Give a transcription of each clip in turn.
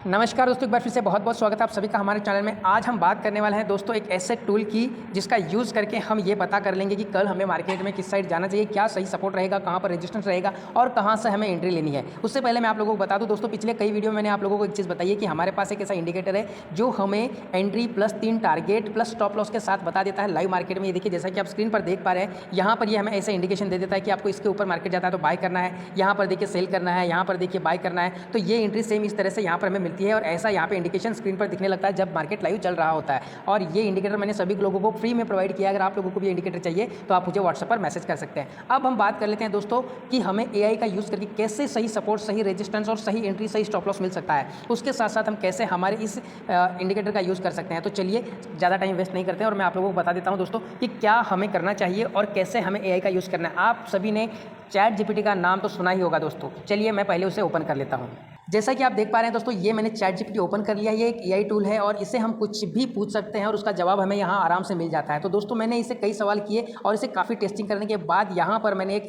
नमस्कार दोस्तों, एक बार फिर से बहुत बहुत स्वागत है आप सभी का हमारे चैनल में। आज हम बात करने वाले हैं दोस्तों एक ऐसे टूल की जिसका यूज़ करके हम ये पता कर लेंगे कि कल हमें मार्केट में किस साइड जाना चाहिए, क्या सही सपोर्ट रहेगा, कहाँ पर रेजिस्टेंस रहेगा और कहाँ से हमें एंट्री लेनी है। उससे पहले मैं आप लोगों को बता दूं दोस्तों, पिछले कई वीडियो में मैंने आप लोगों को एक चीज़ बताई है कि हमारे पास एक ऐसा इंडिकेटर है जो हमें entry plus 3 target plus stop loss के साथ बता देता है लाइव मार्केट में। ये देखिए, जैसा कि आप स्क्रीन पर देख पा रहे हैं, यहाँ पर ये हमें ऐसा इंडिकेशन दे देता है कि आपको इसके ऊपर मार्केट जाता है तो बाय करना है, यहाँ पर देखिए सेल करना है, यहाँ पर देखिए बाय करना है। तो ये एंट्री सेम इस तरह से यहाँ पर हमें मिलती है और ऐसा यहाँ पे इंडिकेशन स्क्रीन पर दिखने लगता है जब मार्केट लाइव चल रहा होता है। और ये इंडिकेटर मैंने सभी लोगों को फ्री में प्रोवाइड किया है। अगर आप लोगों को भी इंडिकेटर चाहिए तो आप मुझे व्हाट्सएप पर मैसेज कर सकते हैं। अब हम बात कर लेते हैं दोस्तों कि हमें एआई का यूज़ करके कैसे सही सपोर्ट, सही रेजिस्टेंस और सही एंट्री, सही स्टॉप लॉस मिल सकता है। उसके साथ साथ हम कैसे हमारे इस इंडिकेटर का यूज़ कर सकते हैं। तो चलिए ज़्यादा टाइम वेस्ट नहीं करते हैं और मैं आप लोगों को बता देता हूँ दोस्तों कि क्या हमें करना चाहिए और कैसे हमें एआई का यूज़ करना है। आप सभी ने चैट जीपीटी का नाम तो सुना ही होगा दोस्तों। चलिए मैं पहले उसे ओपन कर लेता हूँ। जैसा कि आप देख पा रहे हैं दोस्तों, ये मैंने चैट जीपीटी ओपन कर लिया है। ये एक एआई टूल है और इसे हम कुछ भी पूछ सकते हैं और उसका जवाब हमें यहाँ आराम से मिल जाता है। तो दोस्तों मैंने इसे कई सवाल किए और इसे काफ़ी टेस्टिंग करने के बाद यहाँ पर मैंने एक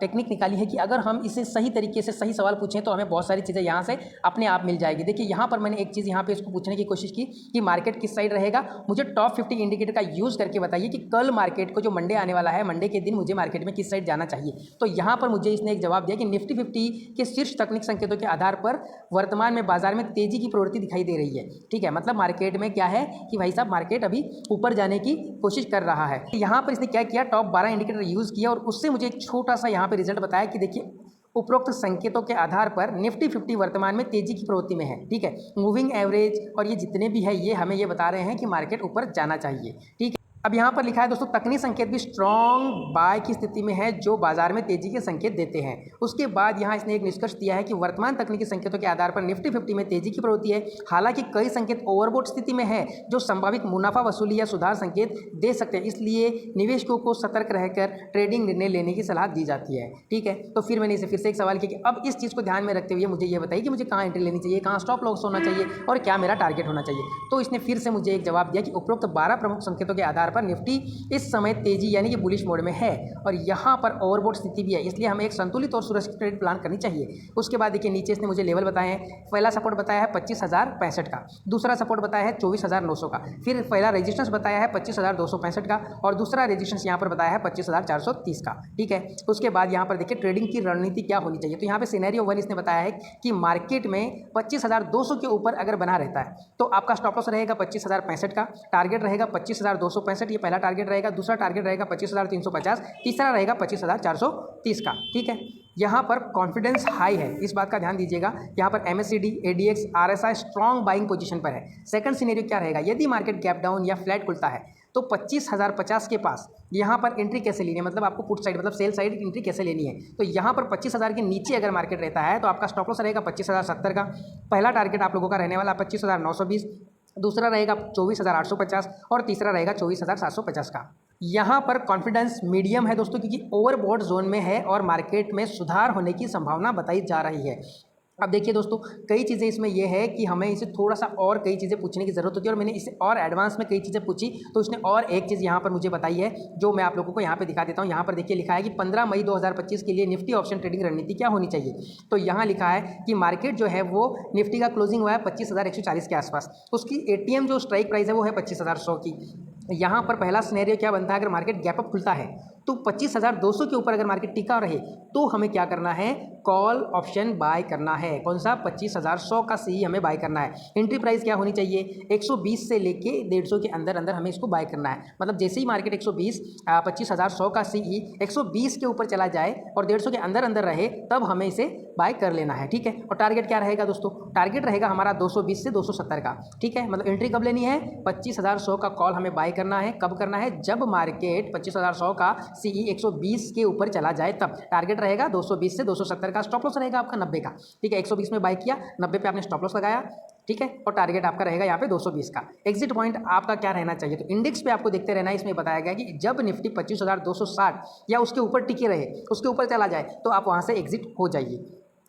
टेक्निक निकाली है कि अगर हम इसे सही तरीके से सही सवाल पूछें तो हमें बहुत सारी चीज़ें यहाँ से अपने आप मिल जाएगी। देखिए, यहाँ पर मैंने एक चीज़ यहाँ पे इसको पूछने की कोशिश की कि मार्केट किस साइड रहेगा। मुझे टॉप 50 इंडिकेटर का यूज़ करके बताइए कि कल मार्केट को, जो मंडे आने वाला है, मंडे के दिन मुझे मार्केट में किस साइड जाना चाहिए। तो यहाँ पर मुझे इसने एक जवाब दिया कि निफ्टी 50 के शीर्ष तकनीक संकेतों के आधार पर वर्तमान में बाजार में तेजी की प्रवृत्ति दिखाई दे रही है। ठीक है, मतलब मार्केट में क्या है कि भाई साहब मार्केट अभी ऊपर जाने की कोशिश कर रहा है। यहाँ पर इसने क्या किया, टॉप 12 इंडिकेटर यूज़ किया और उससे मुझे एक छोटा सा यहाँ पे रिजल्ट बताया कि देखिए, उपरोक्त संकेतों के आधार पर निफ्टी 50 वर्तमान में तेजी की प्रवृत्ति में है। ठीक है, मूविंग एवरेज और ये जितने भी है ये हमें ये बता रहे हैं कि मार्केट ऊपर जाना चाहिए। ठीक है, अब यहाँ पर लिखा है दोस्तों, तकनीक संकेत भी स्ट्रॉन्ग बाय की स्थिति में है जो बाजार में तेजी के संकेत देते हैं। उसके बाद यहाँ इसने एक निष्कर्ष दिया है कि वर्तमान तकनीकी संकेतों के आधार पर निफ्टी 50 में तेजी की प्रवृत्ति है। हालांकि कई संकेत ओवरबोट स्थिति में है जो संभावित मुनाफा वसूली या सुधार संकेत दे सकते हैं, इसलिए निवेशकों को सतर्क रहकर ट्रेडिंग निर्णय लेने की सलाह दी जाती है। ठीक है, तो फिर मैंने इसे फिर से एक सवाल किया कि अब इस चीज़ को ध्यान में रखते हुए मुझे ये बताइए कि मुझे कहाँ एंट्री लेनी चाहिए, कहाँ स्टॉप लॉस होना चाहिए और क्या मेरा टारगेट होना चाहिए। तो इसने फिर से मुझे एक जवाब दिया कि उपरोक्त 12 प्रमुख संकेतों के आधार पर निफ्टी इस समय तेजी यानी कि बुलिश मोड में है और यहाँ पर ओवरबोट स्थिति भी है, इसलिए हमें एक संतुलित और सुरक्षित ट्रेड प्लान करनी चाहिए। उसके बाद देखिए, नीचे इसने मुझे लेवल बताए हैं। पहला सपोर्ट बताया है 25,065 का, दूसरा सपोर्ट बताया है 24,900 का, फिर पहला रेजिस्टेंस बताया है 25,265 का और दूसरा रेजिस्टेंस यहाँ पर बताया है 25,430 का। ठीक है, उसके बाद यहाँ पर देखिए ट्रेडिंग की रणनीति क्या होनी चाहिए। तो यहाँ पे सिनेरियो 1 इसने बताया है कि मार्केट में 25,200 के ऊपर अगर बना रहता है तो आपका स्टॉप लॉस रहेगा 25,065 का, टारगेट रहेगा 25,265, ये पहला टारगेट रहेगा, दूसरा टारगेट रहेगा 25,350, तीसरा रहेगा 25,430 का। ठीक है, यहाँ पर कॉन्फिडेंस हाई है, इस बात का ध्यान दीजिएगा। यहाँ पर MACD, ADX, RSI strong buying position पर है। सेकंड सिनेरियो क्या रहेगा, यदि मार्केट गैप डाउन या फ्लैट खुलता है तो 25,050 के पास यहाँ पर एंट्री कैसे लेनी है, मतलब आपको पुट साइड मतलब सेल साइड एंट्री कैसे लेनी है। तो यहाँ पर 25,000 के नीचे अगर मार्केट रहता है तो आपका स्टॉप लॉस रहेगा 25,070 का, पहला टारगेट आप लोगों का रहने वाला 25,920, दूसरा रहेगा 24,850 और तीसरा रहेगा 24,750 का। यहाँ पर कॉन्फिडेंस मीडियम है दोस्तों, क्योंकि ओवरबॉट जोन में है और मार्केट में सुधार होने की संभावना बताई जा रही है। अब देखिए दोस्तों, कई चीज़ें इसमें यह है कि हमें इसे थोड़ा सा और कई चीज़ें पूछने की ज़रूरत होती है और मैंने इसे और एडवांस में कई चीज़ें पूछी तो उसने और एक चीज़ यहाँ पर मुझे बताई है जो मैं आप लोगों को यहाँ पे दिखा देता हूँ। यहाँ पर देखिए लिखा है कि 15 मई 2025 के लिए निफ्टी ऑप्शन ट्रेडिंग रणनीति क्या होनी चाहिए। तो यहाँ लिखा है कि मार्केट जो है वो निफ्टी का क्लोजिंग हुआ है 25,140 के आसपास, उसकी ATM जो स्ट्राइक प्राइस है वो है 25,100 की। यहाँ पर पहला सिनेरियो क्या बनता है, अगर मार्केट गैप अप खुलता है तो 25,200 के ऊपर अगर मार्केट टिका रहे तो हमें क्या करना है, कॉल ऑप्शन बाय करना है। कौन सा, 25,100 का CE हमें बाय करना है। एंट्री प्राइस क्या होनी चाहिए, 120 से लेके 150 के अंदर अंदर हमें इसको बाय करना है। मतलब जैसे ही मार्केट 25,100 का CE 120 के ऊपर चला जाए और 150 के अंदर अंदर रहे तब हमें इसे बाय कर लेना है। ठीक है, और टारगेट क्या रहेगा दोस्तों, टारगेट रहेगा हमारा 220 से 270 का। ठीक है, मतलब एंट्री कब लेनी है, 25,100 का कॉल हमें बाय करना है। कब करना है, जब मार्केट 25,100 का CE 120 के ऊपर चला जाए तब। टारगेट रहेगा 220 से 270 का, स्टॉप लॉस रहेगा आपका 90 का। ठीक है, 120 में बाय किया, 90 पे आपने स्टॉप लॉस लगाया। ठीक है, और टारगेट आपका रहेगा यहाँ पे 220 का। एग्जिट पॉइंट आपका क्या रहना चाहिए, तो इंडेक्स पे आपको देखते रहना है। इसमें बताया गया कि जब निफ्टी 25,260 या उसके ऊपर टिके रहे, उसके ऊपर चला जाए तो आप वहाँ से एग्जिट हो जाइए।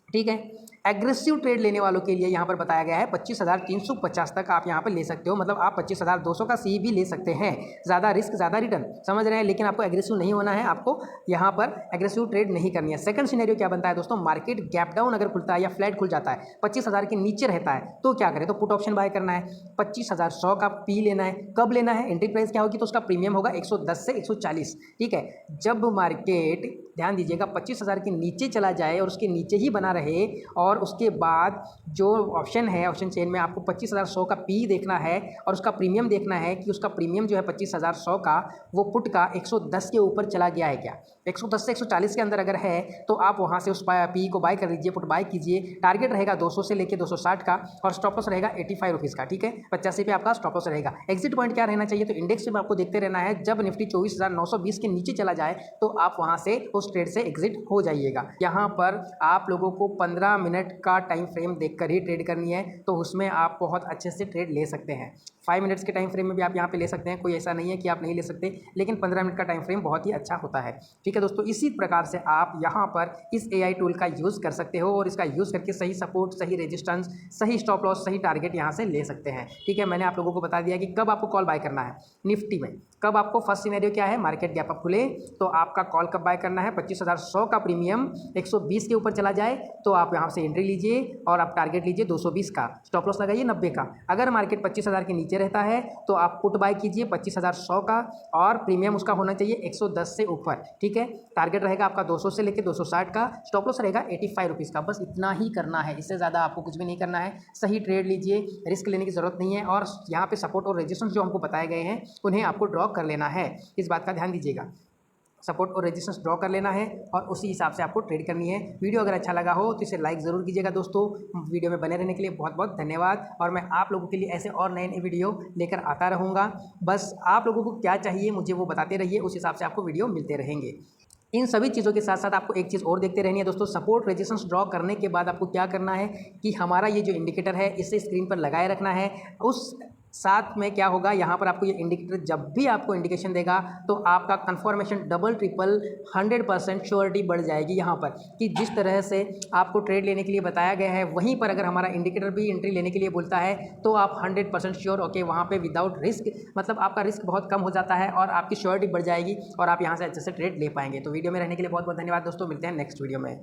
ठीक है, एग्रेसिव ट्रेड लेने वालों के लिए यहाँ पर बताया गया है 25,350 तक आप यहाँ पर ले सकते हो, मतलब आप 25,200 का सी भी ले सकते हैं। ज़्यादा रिस्क ज़्यादा रिटर्न, समझ रहे हैं, लेकिन आपको एग्रेसिव नहीं होना है, आपको यहाँ पर एग्रेसिव ट्रेड नहीं करनी है। सेकंड सिनेरियो क्या बनता है दोस्तों, मार्केट गैप डाउन अगर खुलता है या फ्लैट खुल जाता है 25,000 के नीचे रहता है तो क्या करें, तो पुट ऑप्शन बाय करना है। 25,100 का पी लेना है। कब लेना है, एंट्री प्राइस क्या होगी, तो उसका प्रीमियम होगा 110 से 140। ठीक है, जब मार्केट, ध्यान दीजिएगा, 25,000 के नीचे चला जाए और उसके नीचे ही बना रहे और उसके बाद जो ऑप्शन है, ऑप्शन चेन में आपको 25,100 का पी देखना है और उसका प्रीमियम देखना है कि उसका प्रीमियम जो है 25,100 का वो पुट का 110 के ऊपर चला गया है क्या। 110 से 140 के अंदर अगर है तो आप वहाँ से उस पी को बाय कर लीजिए, पुट बाय कीजिए। टारगेट रहेगा 200 से लेकर 260 का और स्टॉप लॉस रहेगा 85 रुपीज़ का। ठीक है, 85 पे आपका स्टॉप लॉस रहेगा। एग्जिट पॉइंट क्या रहना चाहिए, तो इंडेक्स में आपको देखते रहना है, जब निफ्टी 24,920 के नीचे चला जाए तो आप वहाँ से उस ट्रेड से एग्जिट हो जाइएगा। यहाँ पर आप लोगों को 15 मिनट का टाइम फ्रेम देखकर ही ट्रेड करनी है, तो उसमें आप बहुत अच्छे से ट्रेड ले सकते हैं। 5 मिनट्स के टाइम फ्रेम में भी आप यहाँ पे ले सकते हैं, कोई ऐसा नहीं है कि आप नहीं ले सकते, लेकिन 15 मिनट का टाइम फ्रेम बहुत ही अच्छा होता है। ठीक है दोस्तों, इसी प्रकार से आप यहाँ पर इस AI टूल का यूज़ कर सकते हो और इसका यूज़ करके सही सपोर्ट, सही रेजिस्टेंस, सही स्टॉप लॉस, सही टारगेट यहाँ से ले सकते हैं। ठीक है, मैंने आप लोगों को बता दिया कि कब आपको कॉल बाय करना है निफ्टी में, कब आपको फर्स्ट सिनेरियो क्या है, मार्केट गैप अप खुले तो आपका कॉल कब बाय करना है, 25,100 का प्रीमियम 120 के ऊपर चला जाए तो आप यहाँ से एंट्री लीजिए और आप टारगेट लीजिए 220 का, स्टॉप लॉस लगाइए 90 का। अगर मार्केट 25,000 के नीचे रहता है तो आप पुट बाय कीजिए 25,100 का और प्रीमियम उसका होना चाहिए 110 से ऊपर। ठीक है, टारगेट रहेगा आपका 200 से लेकर 260 का, स्टॉप लॉस रहेगा 85 रुपीज़ का। बस इतना ही करना है, इससे ज़्यादा आपको कुछ भी नहीं करना है। सही ट्रेड लीजिए, रिस्क लेने की ज़रूरत नहीं है और यहाँ पे सपोर्ट और रेजिस्टेंस जो हमको बताए गए हैं उन्हें आपको ड्रॉ कर लेना है। इस बात का ध्यान दीजिएगा, सपोर्ट और रेजिस्टेंस ड्रॉ कर लेना है और उसी हिसाब से आपको ट्रेड करनी है। वीडियो अगर अच्छा लगा हो तो इसे लाइक ज़रूर कीजिएगा दोस्तों। वीडियो में बने रहने के लिए बहुत बहुत धन्यवाद और मैं आप लोगों के लिए ऐसे और नए नए वीडियो लेकर आता रहूँगा। बस आप लोगों को क्या चाहिए मुझे वो बताते रहिए, उस हिसाब से आपको वीडियो मिलते रहेंगे। इन सभी चीज़ों के साथ साथ आपको एक चीज़ और देखते रहनी है दोस्तों, सपोर्ट रेजिस्टेंस ड्रॉ करने के बाद आपको क्या करना है कि हमारा ये जो इंडिकेटर है इसे स्क्रीन पर लगाए रखना है। उस साथ में क्या होगा, यहाँ पर आपको ये इंडिकेटर जब भी आपको इंडिकेशन देगा तो आपका कंफर्मेशन डबल ट्रिपल 100% श्योरिटी बढ़ जाएगी यहाँ पर, कि जिस तरह से आपको ट्रेड लेने के लिए बताया गया है वहीं पर अगर हमारा इंडिकेटर भी एंट्री लेने के लिए बोलता है तो आप 100% श्योर ओके वहाँ पे विदाउट रिस्क, मतलब आपका रिस्क बहुत कम हो जाता है और आपकी श्योरिटी बढ़ जाएगी और आप यहाँ से अच्छे से ट्रेड ले पाएंगे। तो वीडियो में रहने के लिए बहुत बहुत धन्यवाद दोस्तों, मिलते हैं नेक्स्ट वीडियो में।